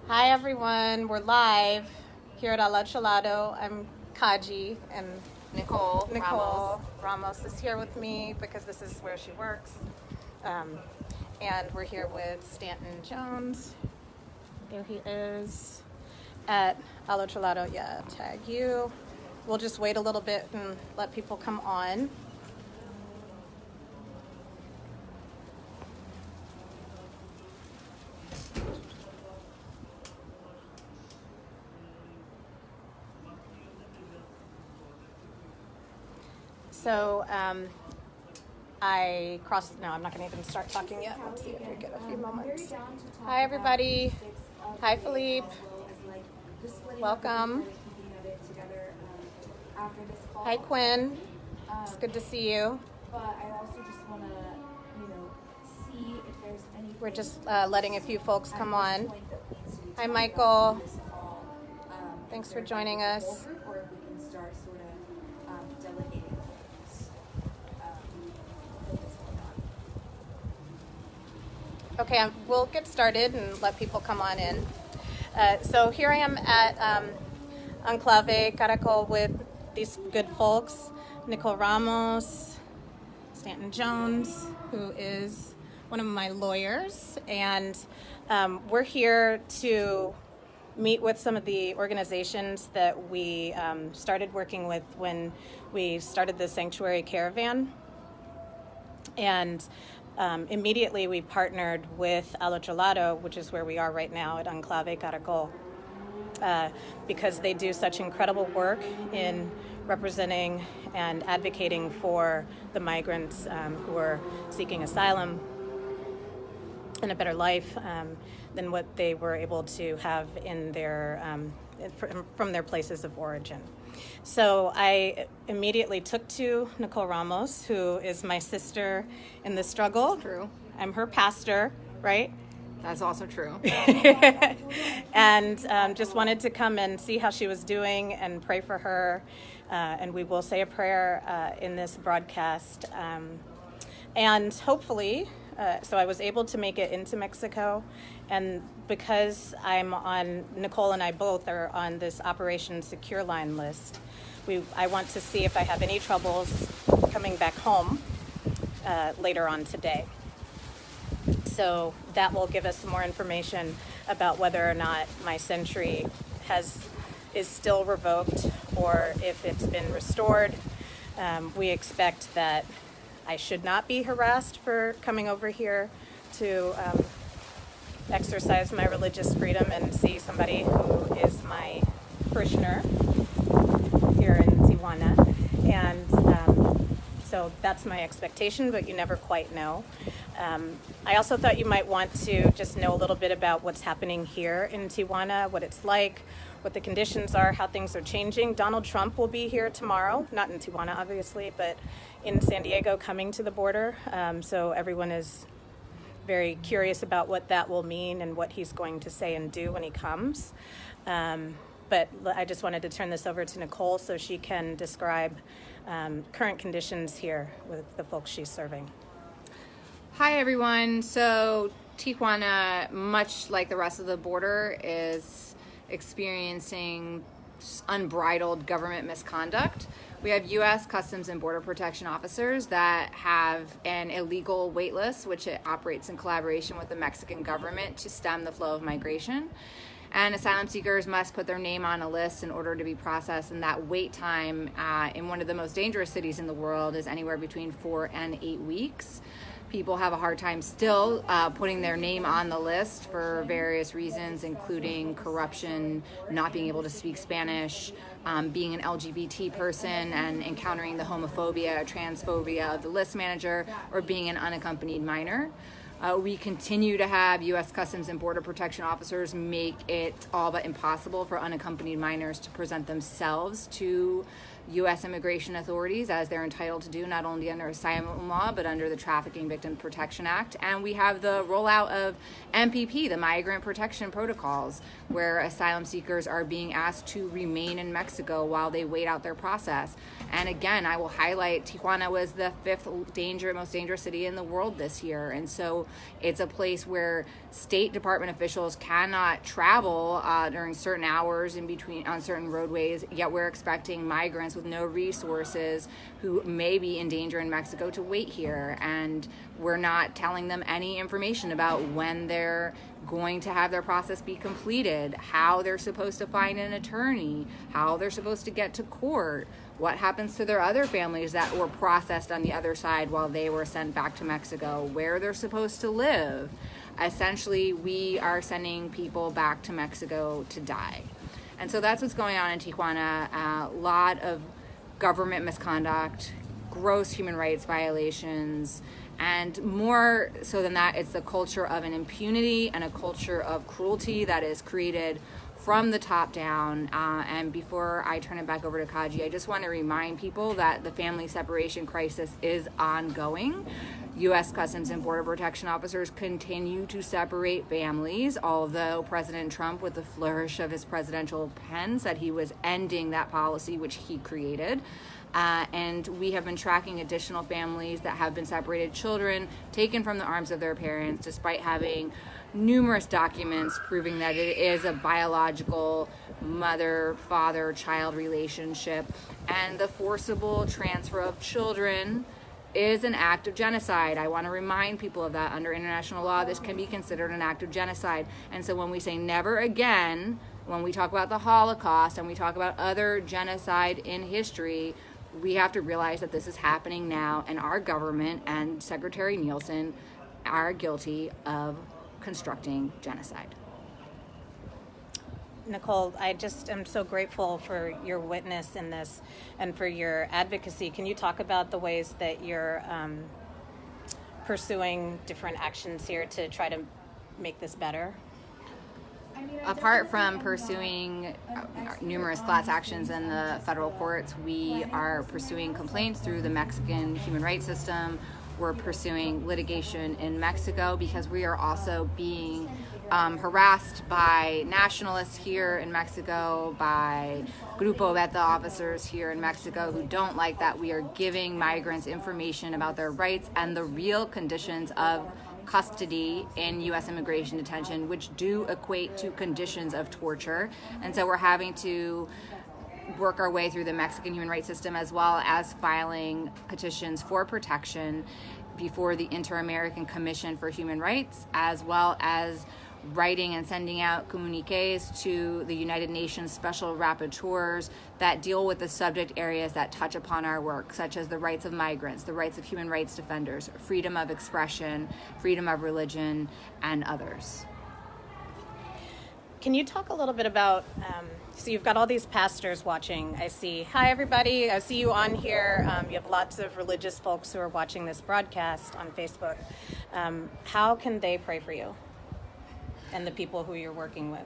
Hi everyone, we're live here at Al Otro Lado. I'm Kaji, and Nicole Ramos is here with me because this is where she works. And we're here with Stanton Jones. There he is at Al Otro Lado. Yeah, tag you. We'll just wait a little bit and let people come on. So I'm not going to even start talking yet. Let's see if we get a few moments. Hi, everybody. Hi, Philippe. Welcome. Hi, Quinn. It's good to see you. But I also just want to, see if there's any. We're just letting a few folks come on. Hi, Michael. Thanks for joining us. Or if we can start sort of delegating things. Okay, we'll get started and let people come on in. So here I am at Enclave Caracol with these good folks, Nicole Ramos, Stanton Jones, who is one of my lawyers, and we're here to meet with some of the organizations that we started working with when we started the Sanctuary Caravan. And immediately we partnered with Al Otro Lado, which is where we are right now at Enclave Caracol, because they do such incredible work in representing and advocating for the migrants who are seeking asylum and a better life than what they were able to have in their from their places of origin. So I immediately took to Nicole Ramos, who is my sister in the struggle. True. I'm her pastor, right? That's also true. And just wanted to come and see how she was doing and pray for her. And we will say a prayer in this broadcast. And hopefully, so I was able to make it into Mexico. And because Nicole and I both are on this Operation Secure Line list, I want to see if I have any troubles coming back home later on today. So that will give us some more information about whether or not my century is still revoked or if it's been restored. We expect that I should not be harassed for coming over here to exercise my religious freedom and see somebody who is my parishioner here in Tijuana. And so that's my expectation, but you never quite know. I also thought you might want to just know a little bit about what's happening here in Tijuana, what it's like, what the conditions are, how things are changing. Donald Trump will be here tomorrow, not in Tijuana, obviously, but in San Diego coming to the border. So everyone is very curious about what that will mean and what he's going to say and do when he comes. But I just wanted to turn this over to Nicole so she can describe current conditions here with the folks she's serving. Hi, everyone. So Tijuana, much like the rest of the border, is experiencing unbridled government misconduct. We have U.S. Customs and Border Protection officers that have an illegal wait list, which it operates in collaboration with the Mexican government to stem the flow of migration. And asylum seekers must put their name on a list in order to be processed, and that wait time in one of the most dangerous cities in the world is anywhere between 4 and 8 weeks. People have a hard time still putting their name on the list for various reasons, including corruption, not being able to speak Spanish, being an LGBT person and encountering the homophobia or transphobia of the list manager, or being an unaccompanied minor. We continue to have U.S. Customs and Border Protection officers make it all but impossible for unaccompanied minors to present themselves to U.S. immigration authorities, as they're entitled to do, not only under asylum law, but under the Trafficking Victim Protection Act. And we have the rollout of MPP, the Migrant Protection Protocols, where asylum seekers are being asked to remain in Mexico while they wait out their process. And again, I will highlight Tijuana was the 5th most dangerous city in the world this year. And so it's a place where State Department officials cannot travel during certain hours in between on certain roadways, yet we're expecting migrants with no resources who may be in danger in Mexico to wait here. And we're not telling them any information about when they're going to have their process be completed, how they're supposed to find an attorney, how they're supposed to get to court, what happens to their other families that were processed on the other side while they were sent back to Mexico, where they're supposed to live. Essentially, we are sending people back to Mexico to die. And so that's what's going on in Tijuana. A lot of government misconduct, gross human rights violations, and more so than that, it's the culture of an impunity and a culture of cruelty that is created from the top down. And before I turn it back over to Kaji, I just want to remind people that the family separation crisis is ongoing. U.S. Customs and Border Protection officers continue to separate families, although President Trump, with the flourish of his presidential pen, said he was ending that policy, which he created. And we have been tracking additional families that have been separated, children taken from the arms of their parents, despite having numerous documents proving that it is a biological mother-father-child relationship. And the forcible transfer of children is an act of genocide. I want to remind people of that. Under international law, this can be considered an act of genocide. And so when we say never again, when we talk about the Holocaust and we talk about other genocide in history, we have to realize that this is happening now, and our government and Secretary Nielsen are guilty of constructing genocide. Nicole, I just am so grateful for your witness in this and for your advocacy. Can you talk about the ways that you're pursuing different actions here to try to make this better? Apart from pursuing numerous class actions in the federal courts, we are pursuing complaints through the Mexican human rights system. We're pursuing litigation in Mexico because we are also being harassed by nationalists here in Mexico, by Grupo Beta officers here in Mexico who don't like that we are giving migrants information about their rights and the real conditions of custody in U.S. immigration detention, which do equate to conditions of torture. And so we're having to work our way through the Mexican human rights system, as well as filing petitions for protection before the Inter-American Commission for Human Rights, as well as writing and sending out communiques to the United Nations special rapporteurs that deal with the subject areas that touch upon our work, such as the rights of migrants, the rights of human rights defenders, freedom of expression, freedom of religion, and others. Can you talk a little bit about, so you've got all these pastors watching, I see. Hi, everybody. I see you on here. You have lots of religious folks who are watching this broadcast on Facebook. How can they pray for you and the people who you're working with?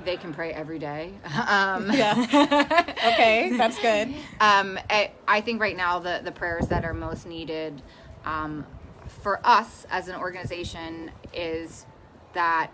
They can pray every day. Yeah. Okay, that's good. I think right now the prayers that are most needed for us as an organization is that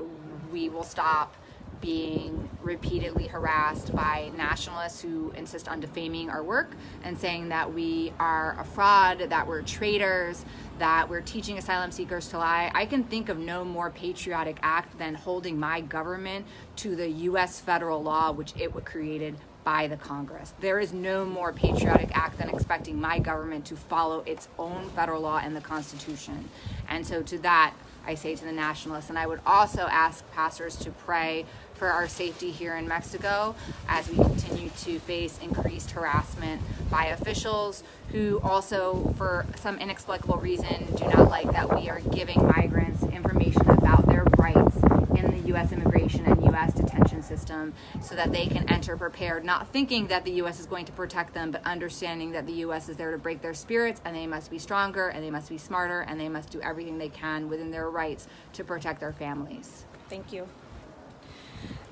we will stop being repeatedly harassed by nationalists who insist on defaming our work and saying that we are a fraud, that we're traitors, that we're teaching asylum seekers to lie. I can think of no more patriotic act than holding my government to the U.S. federal law, which it was created by the Congress. There is no more patriotic act than expecting my government to follow its own federal law and the Constitution. And so to that, I say to the nationalists, and I would also ask pastors to pray for our safety here in Mexico as we continue to face increased harassment by officials who also, for some inexplicable reason, do not like that we are giving migrants information about their rights in the U.S. immigration and U.S. detention system so that they can enter prepared, not thinking that the U.S. is going to protect them, but understanding that the U.S. is there to break their spirits, and they must be stronger, and they must be smarter, and they must do everything they can within their rights to protect their families. Thank you.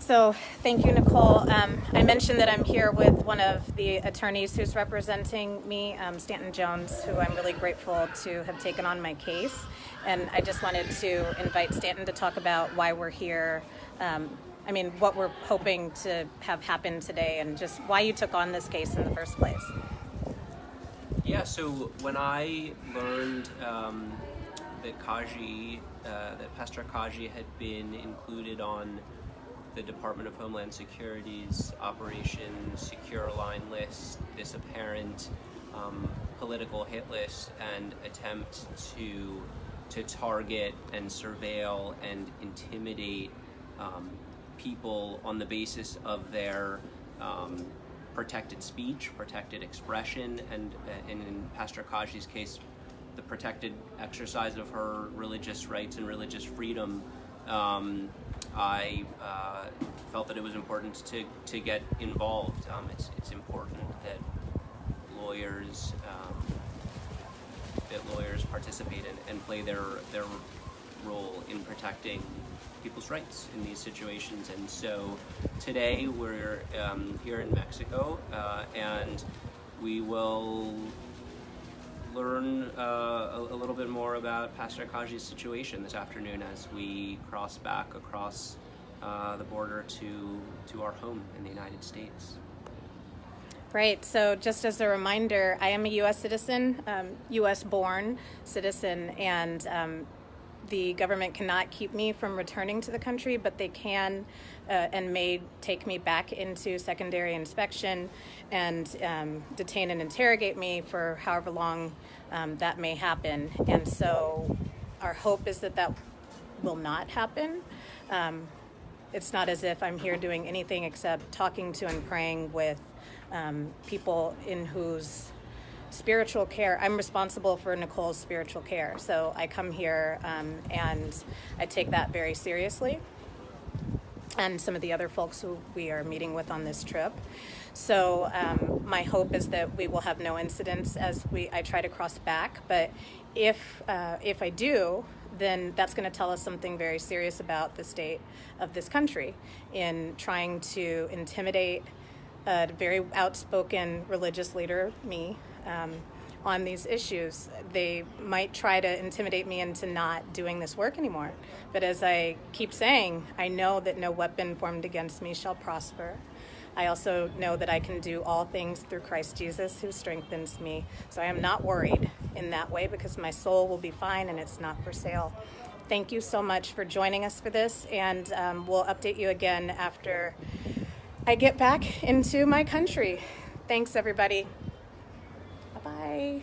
So thank you, Nicole. I mentioned that I'm here with one of the attorneys who's representing me, Stanton Jones, who I'm really grateful to have taken on my case. And I just wanted to invite Stanton to talk about why we're here. What we're hoping to have happen today, and just why you took on this case in the first place. Yeah, so when I learned that Pastor Kaji had been included on the Department of Homeland Security's Operation Secure Line list, this apparent political hit list and attempt to target and surveil and intimidate people on the basis of their protected speech, protected expression, and in Pastor Kaji's case, the protected exercise of her religious rights and religious freedom, I felt that it was important to get involved. It's important that lawyers participate and play their role in protecting people's rights in these situations. And so today we're here in Mexico, and we will learn a little bit more about Pastor Kaji's situation this afternoon as we cross back across the border to our home in the United States. Right, so just as a reminder, I am a U.S. citizen, U.S.-born citizen, and the government cannot keep me from returning to the country, but they can and may take me back into secondary inspection and detain and interrogate me for however long that may happen. And so our hope is that will not happen. It's not as if I'm here doing anything except talking to and praying with people in whose spiritual care, I'm responsible for Nicole's spiritual care. So I come here and I take that very seriously, and some of the other folks who we are meeting with on this trip. So my hope is that we will have no incidents as I try to cross back. But if I do, then that's going to tell us something very serious about the state of this country in trying to intimidate a very outspoken religious leader, me, on these issues. They might try to intimidate me into not doing this work anymore. But as I keep saying, I know that no weapon formed against me shall prosper. I also know that I can do all things through Christ Jesus who strengthens me. So I am not worried in that way because my soul will be fine and it's not for sale. Thank you so much for joining us for this, and we'll update you again after I get back into my country. Thanks, everybody. Bye-bye.